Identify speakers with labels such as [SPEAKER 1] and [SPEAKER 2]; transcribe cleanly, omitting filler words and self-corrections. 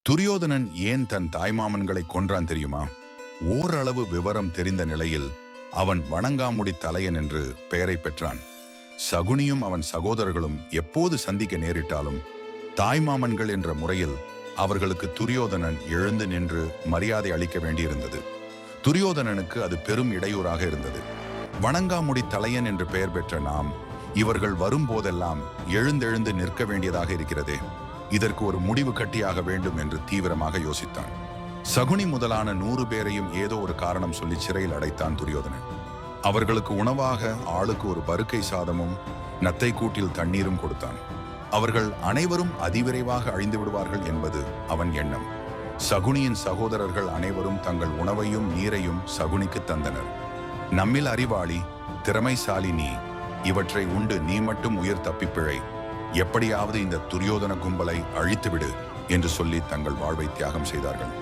[SPEAKER 1] துரியோதனன் ஏன் தன் தாய்மாமன்களை கொன்றான் தெரியுமா? ஓரளவு விவரம் தெரிந்த நிலையில் அவன் வணங்காமுடி தலையன் என்று பெயரை பெற்றான். சகுனியும் அவன் சகோதரர்களும் எப்போது சந்திக்க நேரிட்டாலும் தாய்மாமன்கள் என்ற முறையில் அவர்களுக்கு துரியோதனன் எழுந்து நின்று மரியாதை அளிக்க வேண்டியிருந்தது. துரியோதனனுக்கு அது பெரும் இடையூறாக இருந்தது. வணங்காமுடி தலையன் என்று பெயர் பெற்ற நாம் இவர்கள் வரும்போதெல்லாம் எழுந்தெழுந்து நிற்க வேண்டியதாக இருக்கிறதே, இதற்கு ஒரு முடிவு கட்டியாக வேண்டும் என்று தீவிரமாக யோசித்தான். சகுனி முதலான 100 பேரையும் ஏதோ ஒரு காரணம் சொல்லி சிறையில் அடைத்தான் துரியோதனன். அவர்களுக்கு உணவாக ஆளுக்கு ஒரு பருக்கை சாதமும் நத்தை கூட்டில் தண்ணீரும் கொடுத்தான். அவர்கள் அனைவரும் அதிவிரைவாக அழிந்து விடுவார்கள் என்பது அவன் எண்ணம். சகுனியின் சகோதரர்கள் அனைவரும் தங்கள் உணவையும் நீரையும் சகுனிக்கு தந்தனர். நம்மில் அறிவாளி, திறமைசாலி நீ, இவற்றை உண்டு நீ மட்டும் உயிர் தப்பிப்பிழை, எப்படியாவது இந்த துரியோதன கும்பலை அழித்துவிடு என்று சொல்லி தங்கள் வாழ்வை தியாகம் செய்தார்கள்.